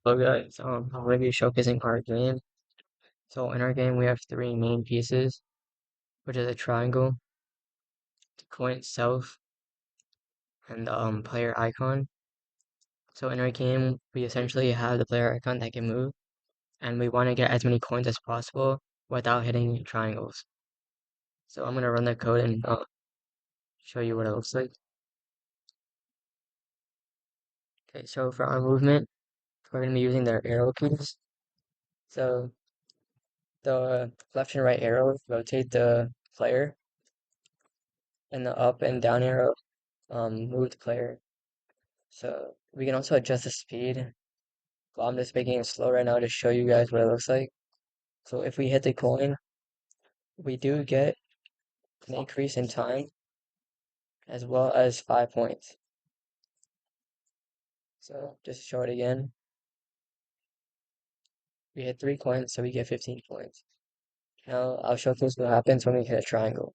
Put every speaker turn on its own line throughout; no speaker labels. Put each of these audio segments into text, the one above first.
Hello guys, I'm going to be showcasing our game. So in our game we have three main pieces, which is a triangle, the coin itself, and the player icon. So in our game we essentially have the player icon that can move, and we want to get as many coins as possible without hitting triangles. So I'm going to run the code and show you what it looks like. Okay, so for our movement, we're going to be using the arrow keys. So the left and right arrow rotate the player, and the up and down arrow move the player. So we can also adjust the speed. Well, I'm just making it slow right now to show you guys what it looks like. So if we hit the coin, we do get an increase in time as well as 5 points. So just to show it again, we hit 3 coins, so we get 15 points. Now I'll showcase what happens when we hit a triangle.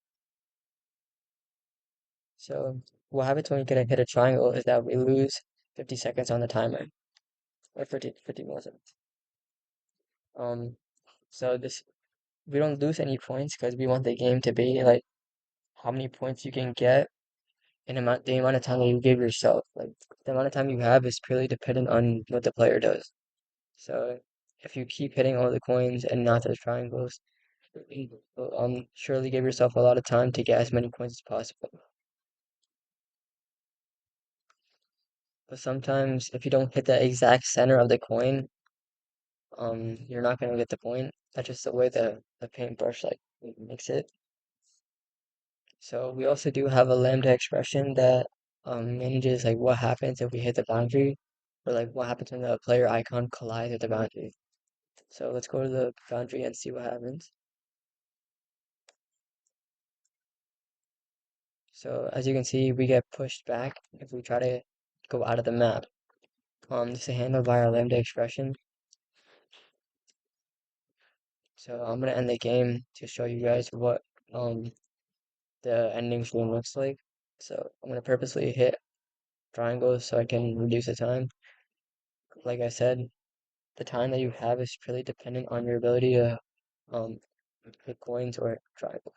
So what happens when we hit a triangle is that we lose 50 seconds on the timer, or 50 milliseconds. Um, so this we don't lose any points because we want the game to be like how many points you can get in the amount of time that you give yourself. Like the amount of time you have is purely dependent on what the player does. So if you keep hitting all the coins and not the triangles, you'll surely give yourself a lot of time to get as many coins as possible. But sometimes if you don't hit the exact center of the coin, you're not gonna get the point. That's just the way the paintbrush like makes it. So we also do have a lambda expression that manages like what happens if we hit the boundary, or like what happens when the player icon collides with the boundary. So let's go to the boundary and see what happens. So as you can see, we get pushed back if we try to go out of the map. This is handled by our lambda expression. So I'm gonna end the game to show you guys what the ending screen looks like. So I'm gonna purposely hit triangles so I can reduce the time. Like I said, the time that you have is purely dependent on your ability to um hit coins or triangles.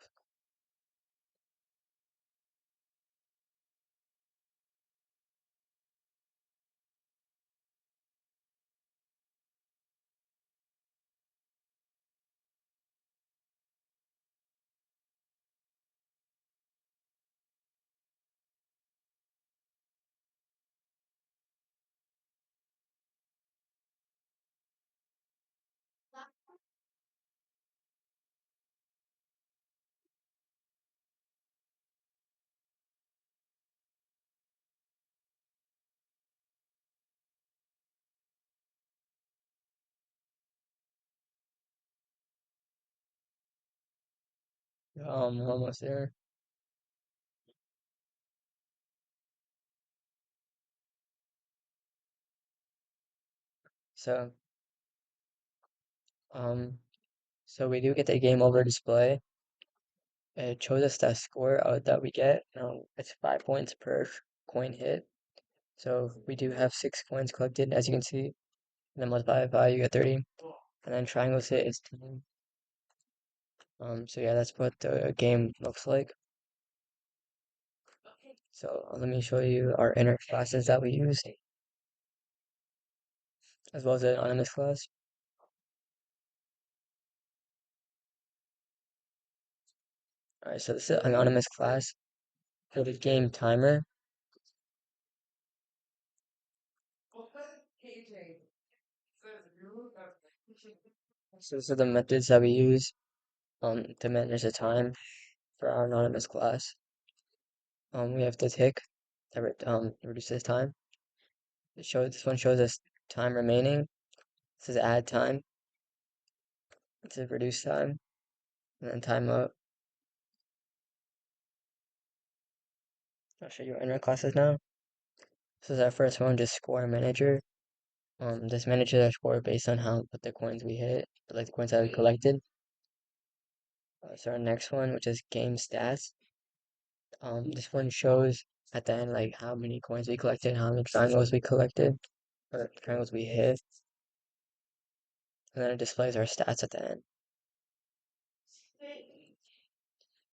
Almost there. So um so we do get the game over display. It shows us the score that we get. It's 5 points per coin hit. So we do have 6 coins collected, as you can see. And then multiply it by, you get 30. And then triangles hit is 10. So yeah, that's what the game looks like. So let me show you our inner classes that we use, as well as the anonymous class. Alright, so this is an anonymous class for the game timer. So these are the methods that we use to manage the time for our anonymous class. We have the tick that reduces time. This one shows us time remaining. This is add time. This is reduce time, and then time up. I'll show you our inner classes now. This is our first one, just score manager. This manages our score based on what the coins we hit, like the coins that we collected. So our next one, which is game stats. This one shows at the end like how many coins we collected, how many triangles we collected, or triangles we hit. and then it displays our stats at the end.